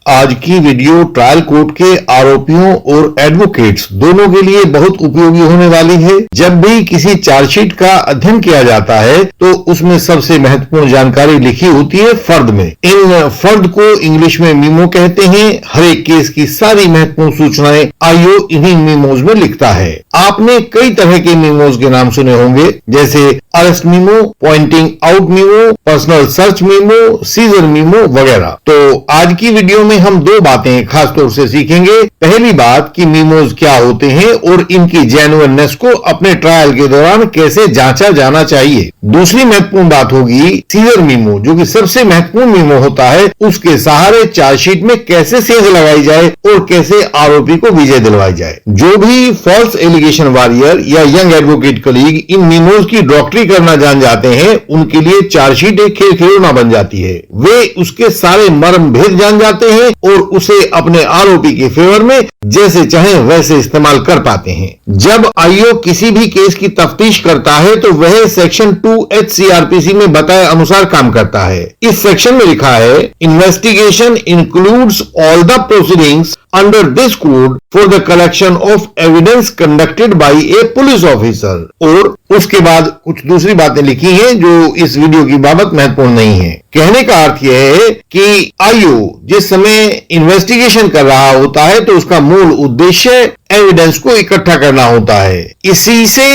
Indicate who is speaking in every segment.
Speaker 1: आज की video trial court के आरोपियों और एडवोकेट्स दोनों के लिए बहुत उपयोगी होने वाली है। जब भी किसी चार्जशीट का अध्ययन किया जाता है तो उसमें सबसे महत्वपूर्ण जानकारी लिखी होती है फर्द में। इन फर्द को इंग्लिश में मीमो कहते हैं। हर एक केस की सारी महत्वपूर्ण सूचनाएं आईओ इन्हीं मीमोज में लिखता है। आपने कई तरह के मीमोज के नाम सुने होंगे, जैसे arrest memo, pointing out memo, personal search memo, seizure memo वगैरह। तो आज की वीडियो में हम दो बातें खास तौर से सीखेंगे। पहली बात कि मीमोज क्या होते हैं और इनकी जेन्युइननेस को अपने ट्रायल के दौरान कैसे जांचा जाना चाहिए। दूसरी महत्वपूर्ण बात होगी सीजर मीमो, जो कि सबसे महत्वपूर्ण मीमो होता है। उसके सहारे चार्जशीट में कैसे सेंध लगाई जाए और कैसे आरोपी को विजय दिलवाई जाए। जो भी फॉल्स एलिगेशन वॉरियर या यंग एडवोकेट कलीग इन मीमोज की डॉक्टरी करना जान जाते हैं, उनके लिए चार्जशीट एक खेल खिलौना बन जाती है। वे उसके सारे मर्म भेद जान जाते हैं और उसे अपने आरोपी के फेवर में जैसे चाहे वैसे इस्तेमाल कर पाते हैं। जब आईओ किसी भी केस की तफ्तीश करता है तो वह सेक्शन 2H CRPC में बताए अनुसार काम करता है। इस सेक्शन में लिखा है, investigation includes all the proceedings under this code for the collection of evidence conducted by a police officer। और उसके बाद कुछ दूसरी बातें लिखी हैं जो इस वीडियो की बाबत महत्वपूर्ण नहीं है। कहने का अर्थ यह है कि आईओ जिस समय इन्वेस्टिगेशन कर रहा होता है तो उसका मूल उद्देश्य एविडेंस को इकट्ठा करना होता है। इसी से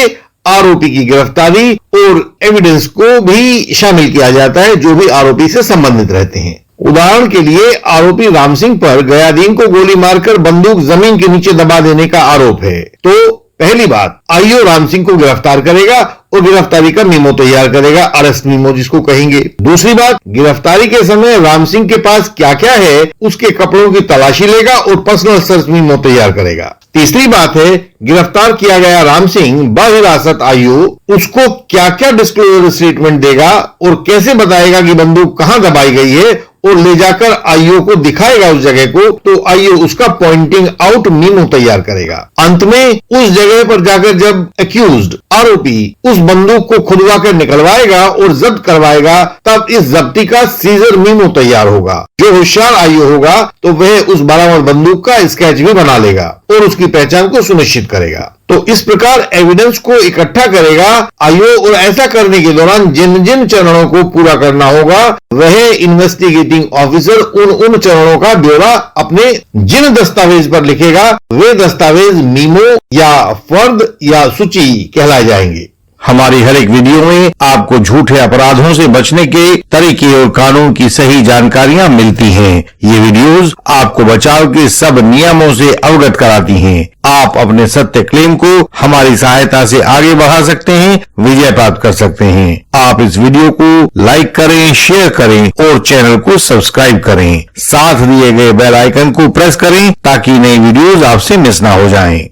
Speaker 1: आरोपी की गिरफ्तारी और एविडेंस को भी शामिल किया जाता है जो भी आरोपी से संबंधित रहते हैं। उदाहरण के लिए आरोपी राम सिंह पर गयादीन को गोली मारकर बंदूक जमीन के नीचे दबा देने का आरोप है। तो पहली बात, आईओ राम सिंह को गिरफ्तार करेगा और गिरफ्तारी का मीमो तैयार करेगा, अरेस्ट मीमो जिसको कहेंगे। दूसरी बात, गिरफ्तारी के समय राम सिंह के पास क्या क्या है उसके कपड़ों की तलाशी लेगा और पर्सनल सर्च मीमो तैयार करेगा। तीसरी बात है, गिरफ्तार किया गया राम सिंह बहिरासत आईओ उसको क्या क्या डिस्क्लोजर स्टेटमेंट देगा और कैसे बताएगा कि बंदूक कहां दबाई गई है और ले जाकर आईओ को दिखाएगा उस जगह को, तो आईओ उसका पॉइंटिंग आउट मीमो तैयार करेगा। अंत में उस जगह पर जाकर जब एक्यूज्ड आरोपी उस बंदूक को खुदवा कर निकलवाएगा और जब्त करवाएगा, तब इस जब्ती का सीजर मीमो तैयार होगा। जो होशियार आईओ होगा तो वह उस बरामद बंदूक का स्केच भी बना लेगा और उसकी पहचान को सुनिश्चित करेगा। तो इस प्रकार एविडेंस को इकट्ठा करेगा आईओ और ऐसा करने के दौरान जिन जिन चरणों को पूरा करना होगा वह इन्वेस्टिगेटिंग ऑफिसर उन चरणों का ब्यौरा अपने जिन दस्तावेज पर लिखेगा वे दस्तावेज मीमो या फर्द या सूची कहलाए जाएंगे। हमारी हर एक वीडियो में आपको झूठे अपराधों से बचने के तरीके और कानून की सही जानकारियां मिलती हैं। ये वीडियोस आपको बचाव के सब नियमों से अवगत कराती हैं। आप अपने सत्य क्लेम को हमारी सहायता से आगे बढ़ा सकते हैं, विजय प्राप्त कर सकते हैं। आप इस वीडियो को लाइक करें, शेयर करें और चैनल को सब्सक्राइब करें। साथ दिए गए बेल आइकन को प्रेस करें ताकि नई वीडियोस आपसे मिस ना हो जाएं।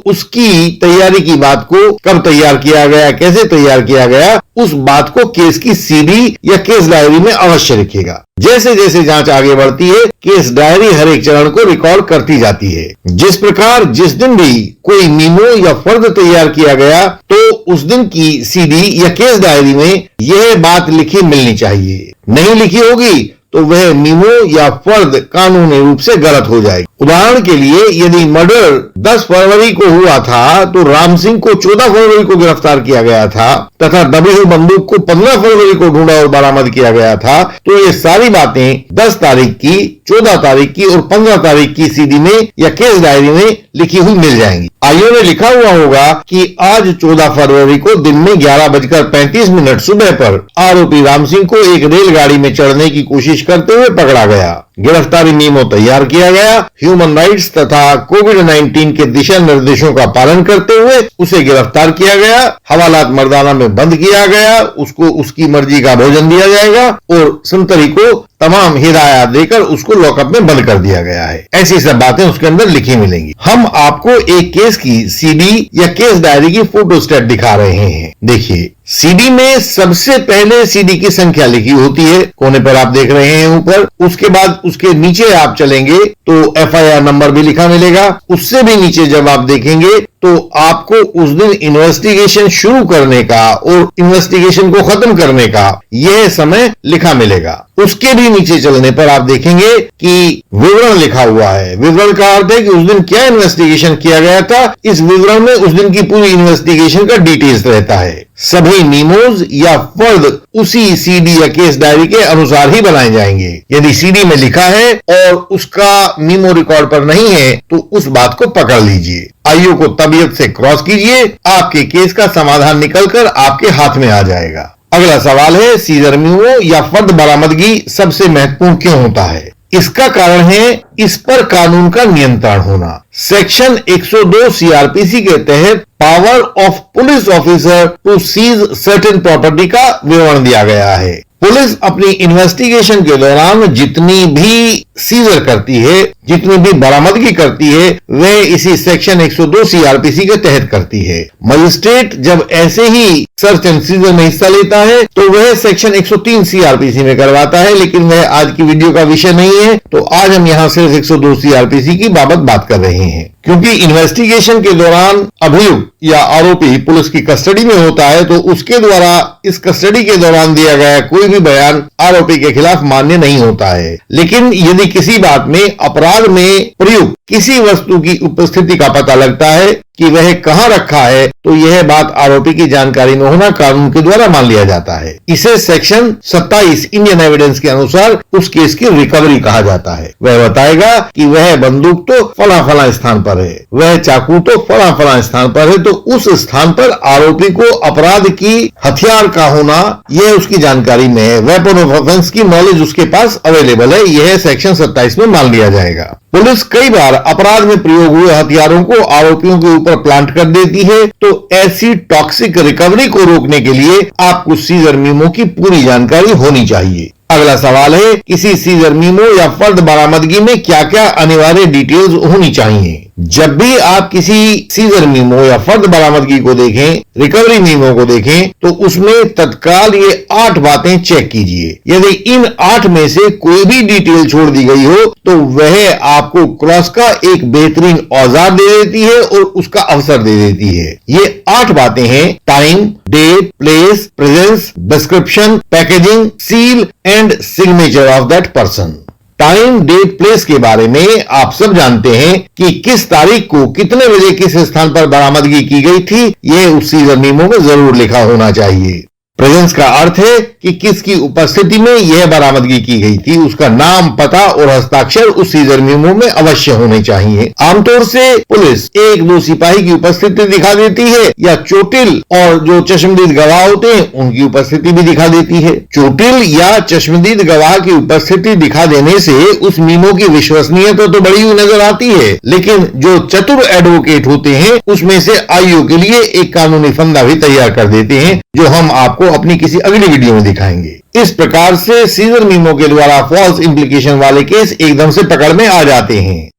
Speaker 1: उसकी तैयारी की बात को कब तैयार किया गया, कैसे तैयार किया गया, उस बात को केस की सीडी या केस डायरी में अवश्य लिखेगा। जैसे जैसे जांच आगे बढ़ती है केस डायरी हर एक चरण को रिकॉर्ड करती जाती है। जिस प्रकार जिस दिन भी कोई मीमो या फर्द तैयार किया गया तो उस दिन की सीडी या केस डायरी में यह बात लिखी मिलनी चाहिए। नहीं लिखी होगी तो वह मीमो या फर्द कानूनी रूप से गलत हो जाएगी। उदाहरण के लिए यदि मर्डर 10 फरवरी को हुआ था तो राम सिंह को 14 फरवरी को गिरफ्तार किया गया था तथा दबी हुई बंदूक को 15 फरवरी को ढूंढा और बरामद किया गया था, तो ये सारी बातें 10 तारीख की, 14 तारीख की और 15 तारीख की सीडी में या केस डायरी में लिखी हुई मिल जाएंगी। आईओ ने लिखा हुआ होगा कि आज 14 फरवरी को दिन में 11:35 सुबह पर आरोपी राम सिंह को एक रेलगाड़ी में चढ़ने की कोशिश करते हुए पकड़ा गया। गिरफ्तारी मीमो तैयार किया गया। ह्यूमन राइट्स तथा कोविड-19 के दिशा निर्देशों का पालन करते हुए उसे गिरफ्तार किया गया। हवालात मर्दाना में बंद किया गया। उसको उसकी मर्जी का भोजन दिया जाएगा और संतरी को तमाम हिदायत देकर उसको लॉकअप में बंद कर दिया गया है। ऐसी सब बातें उसके अंदर लिखी मिलेंगी। हम आपको एक केस की सीडी या केस डायरी की फोटोस्टेट दिखा रहे हैं। देखिए, सीडी में सबसे पहले सीडी की संख्या लिखी होती है, कोने पर आप देख रहे हैं ऊपर। उसके बाद उसके नीचे आप चलेंगे तो एफआईआर नंबर भी लिखा मिलेगा। उससे भी नीचे जब आप देखेंगे तो आपको उस दिन इन्वेस्टिगेशन शुरू करने का और इन्वेस्टिगेशन को खत्म करने का यह समय लिखा मिलेगा। उसके भी नीचे चलने पर आप देखेंगे कि विवरण लिखा हुआ है। विवरण का अर्थ है कि उस दिन क्या इन्वेस्टिगेशन किया गया था। इस विवरण में उस दिन की पूरी इन्वेस्टिगेशन का डिटेल्स रहता है। सभी मीमोज या फर्द उसी सीडी या केस डायरी के अनुसार ही बनाए जाएंगे। यदि सीडी में लिखा है और उसका मीमो रिकॉर्ड पर नहीं है तो उस बात को पकड़ लीजिए, आईओ को तबीयत से क्रॉस कीजिए, आपके केस का समाधान निकलकर आपके हाथ में आ जाएगा। अगला सवाल है, सीजर मीमो या फर्द बरामदगी सबसे महत्वपूर्ण क्यों होता है? इसका कारण है इस पर कानून का नियंत्रण होना। सेक्शन 102 सीआरपीसी के तहत power of police officer to seize certain property का विवरण दिया गया है। पुलिस अपनी इन्वेस्टिगेशन के दौरान जितनी भी सीजर करती है, जितनी भी बरामदगी करती है, वह इसी सेक्शन 102 सीआरपीसी के तहत करती है। मजिस्ट्रेट जब ऐसे ही सर्च एंड सीजर में हिस्सा लेता है तो वह सेक्शन 103 सीआरपीसी में करवाता है, लेकिन वह आज की वीडियो का विषय नहीं है, तो आज हम यहां सिर्फ 102 सीआरपीसी की बात कर रहे हैं। क्योंकि इन्वेस्टिगेशन के दौरान अभियुक्त या आरोपी पुलिस की कस्टडी में होता है, तो उसके द्वारा इस कस्टडी के दौरान दिया गया कोई भी बयान आरोपी के खिलाफ मान्य नहीं होता है। लेकिन यदि किसी बात में अपराध में प्रयुक्त किसी वस्तु की उपस्थिति का पता लगता है कि वह कहां रखा है, तो यह बात आरोपी की जानकारी में होना कानून के द्वारा मान लिया जाता है। इसे सेक्शन 27 इंडियन एविडेंस के अनुसार उस केस की रिकवरी कहा जाता है। वह बताएगा कि वह बंदूक तो फला स्थान पर है, वह चाकू तो फला स्थान पर है, तो उस स्थान पर आरोपी को अपराध की हथियार का होना यह उसकी जानकारी में है। वेपन ऑफ ऑफेंस की नॉलेज उसके पास अवेलेबल है, यह सेक्शन 27 में मान लिया जाएगा। पुलिस कई बार अपराध में प्रयोग हुए हथियारों को आरोपियों के ऊपर प्लांट कर देती है, तो ऐसी टॉक्सिक रिकवरी को रोकने के लिए आपको सीजर मीमो की पूरी जानकारी होनी चाहिए। अगला सवाल है, किसी सीजर मीमो या फर्द बरामदगी में क्या क्या अनिवार्य डिटेल्स होनी चाहिए? जब भी आप किसी सीजर मीमो या फर्द बरामदगी को देखें, रिकवरी मीमो को देखें, तो उसमें तत्काल ये 8 बातें चेक कीजिए। यदि इन 8 में से कोई भी डिटेल छोड़ दी गई हो तो वह आपको क्रॉस का एक बेहतरीन औजार दे देती है और उसका अवसर दे देती है। ये 8 बातें हैं: time, date, place, presence, description, packaging, seal and signature of that person. Time, date, place के बारे में आप सब जानते हैं कि किस तारीख को कितने बजे किस स्थान पर बरामदगी की गई थी, यह उस सीजर मीमो में जरूर लिखा होना चाहिए। प्रेजेंस का अर्थ है कि किसकी उपस्थिति में यह बरामदगी की गई थी, उसका नाम, पता और हस्ताक्षर उस सीजर मीमो में अवश्य होने चाहिए। आमतौर से पुलिस 1-2 सिपाही की उपस्थिति दिखा देती है या चोटिल और जो चश्मदीद गवाह होते हैं उनकी उपस्थिति भी दिखा देती है। चोटिल या चश्मदीद गवाह की उपस्थिति दिखा देने से उस मीमो की विश्वसनीयता तो बढ़ी हुई नजर आती है, लेकिन जो चतुर एडवोकेट होते हैं उसमें से आईओ के लिए एक कानूनी फंदा भी तैयार कर देते हैं, जो हम आपको अपनी किसी अगली वीडियो में दिखाएंगे। इस प्रकार से सीजर मीमो के द्वारा फॉल्स इंप्लीकेशन वाले केस एकदम से पकड़ में आ जाते हैं।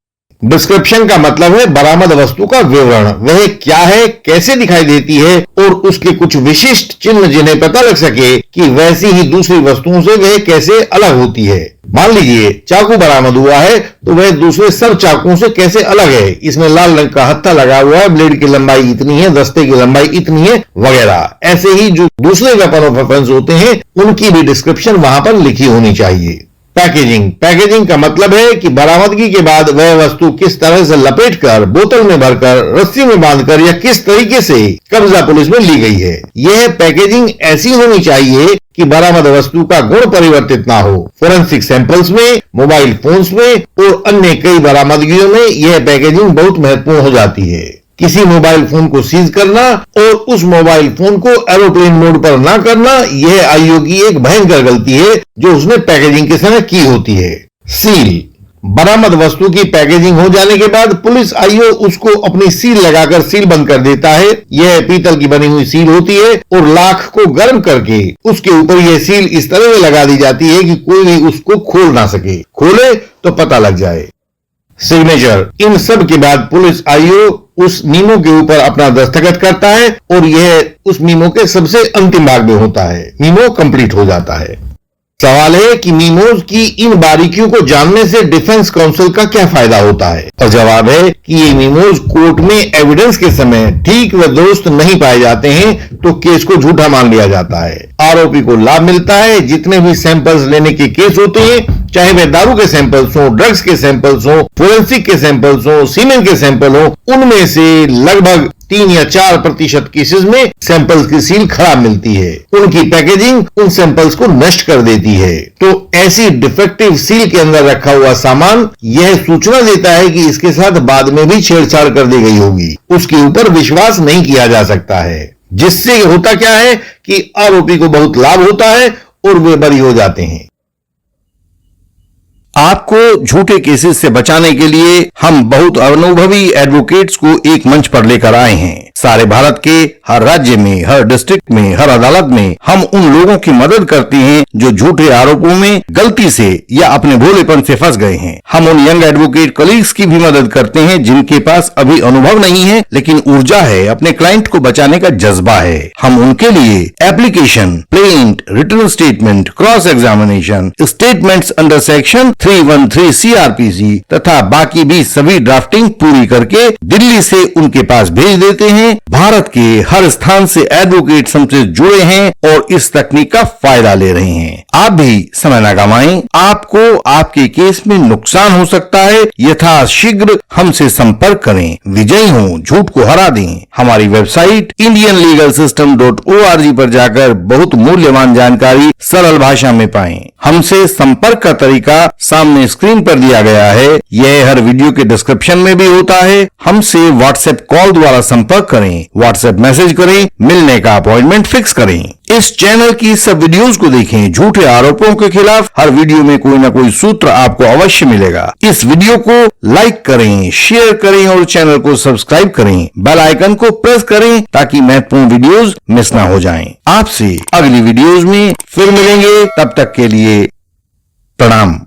Speaker 1: डिस्क्रिप्शन का मतलब है बरामद वस्तु का विवरण। वह क्या है, कैसे दिखाई देती है और उसके कुछ विशिष्ट चिन्ह जिन्हें पता लग सके कि वैसी ही दूसरी वस्तुओं से वह कैसे अलग होती है। मान लीजिए चाकू बरामद हुआ है तो वह दूसरे सब चाकुओं से कैसे अलग है। इसमें लाल रंग का हत्था लगा हुआ है, ब्लेड की लंबाई इतनी है, दस्ते की लंबाई इतनी है वगैरह। ऐसे ही जो दूसरे वेपन ऑफ ऑफेंस होते हैं उनकी भी डिस्क्रिप्शन वहां पर लिखी होनी चाहिए। पैकेजिंग का मतलब है कि बरामदगी के बाद वह वस्तु किस तरह से लपेटकर, बोतल में भरकर, रस्सी में बांधकर या किस तरीके से कब्जा पुलिस में ली गई है। यह पैकेजिंग ऐसी होनी चाहिए कि बरामद वस्तु का गुण परिवर्तित ना हो। फोरेंसिक सैंपल्स में, मोबाइल फोन्स में और अन्य कई बरामदगियों में यह पैकेजिंग बहुत महत्वपूर्ण हो जाती है। किसी मोबाइल फोन को सीज करना और उस मोबाइल फोन को एरोप्लेन मोड पर ना करना, यह आईओ की एक भयंकर गलती है जो उसने पैकेजिंग के समय की होती है। सील, बरामद वस्तु की पैकेजिंग हो जाने के बाद पुलिस आईओ उसको अपनी सील लगाकर सील बंद कर देता है। यह पीतल की बनी हुई सील होती है और लाख को गर्म करके उसके ऊपर यह सील इस तरह से लगा दी जाती है कि कोई भी उसको खोल ना सके, खोले तो पता लग जाए। सिग्नेचर, इन सब के बाद पुलिस आईओ उस मीमो के ऊपर अपना दस्तखत करता है और यह उस मीमो के सबसे अंतिम भाग में होता है। मीमो कंप्लीट हो जाता है। सवाल है कि मीमोज की इन बारीकियों को जानने से डिफेंस काउंसिल का क्या फायदा होता है, और जवाब है कि ये मीमोज कोर्ट में एविडेंस के समय ठीक व दुरुस्त नहीं पाए जाते हैं तो केस को झूठा मान लिया जाता है। आरोपी को लाभ मिलता है। जितने भी सैंपल्स लेने के केस होते हैं, चाहे वे दारू के सैंपल्स हो, ड्रग्स के सैंपल्स हो, फोरेंसिक के सैंपल्स हो, सीमेंट के सैंपल हो, उनमें से लगभग 3 या 4% केसेस में सैंपल्स की सील खराब मिलती है। उनकी पैकेजिंग उन सैंपल्स को नष्ट कर देती है। तो ऐसी डिफेक्टिव सील के अंदर रखा हुआ सामान यह सूचना देता है कि इसके साथ बाद में भी छेड़छाड़ कर दी गई होगी। उसके ऊपर विश्वास नहीं किया जा सकता है, जिससे होता क्या है कि आरोपी को बहुत लाभ होता है और वे बरी हो जाते हैं।
Speaker 2: आपको झूठे केसेस से बचाने के लिए हम बहुत अनुभवी एडवोकेट्स को एक मंच पर लेकर आए हैं। सारे भारत के हर राज्य में, हर डिस्ट्रिक्ट में, हर अदालत में हम उन लोगों की मदद करते हैं जो झूठे आरोपों में गलती से या अपने भोलेपन से फंस गए हैं। हम उन यंग एडवोकेट कलीग्स की भी मदद करते हैं जिनके पास अभी अनुभव नहीं है लेकिन ऊर्जा है, अपने क्लाइंट को बचाने का जज्बा है। हम उनके लिए application, plaint, written statement, cross examination, statements under section 313 CRPC तथा बाकी भी सभी ड्राफ्टिंग पूरी करके दिल्ली से उनके पास भेज देते हैं। भारत के हर स्थान से एडवोकेट्स हमसे जुड़े हैं और इस तकनीक का फायदा ले रहे हैं। आप भी समय न गंवाएं। आपको आपके केस में नुकसान हो सकता है। यथाशीघ्र हमसे संपर्क करें। विजयी हो, झूठ को हरा दें। हमारी वेबसाइट indianlegalsystem.org पर जाकर बहुत मूल्यवान जानकारी सरल भाषा में पाएं। हमसे संपर्क का तरीका सामने स्क्रीन पर दिया गया है। यह हर वीडियो के डिस्क्रिप्शन में भी होता है। हमसे व्हाट्सएप कॉल द्वारा संपर्क करें, व्हाट्सएप मैसेज करें, मिलने का अपॉइंटमेंट फिक्स करें। इस चैनल की सब वीडियोस को देखें। झूठे आरोपों के खिलाफ हर वीडियो में कोई ना कोई सूत्र आपको अवश्य मिलेगा। इस वीडियो को लाइक करें, शेयर करें और चैनल को सब्सक्राइब करें। बेल आइकन को प्रेस करें ताकि महत्वपूर्ण वीडियोस मिस ना हो जाएं। आपसे अगली वीडियोस में फिर मिलेंगे। तब तक के लिए प्रणाम।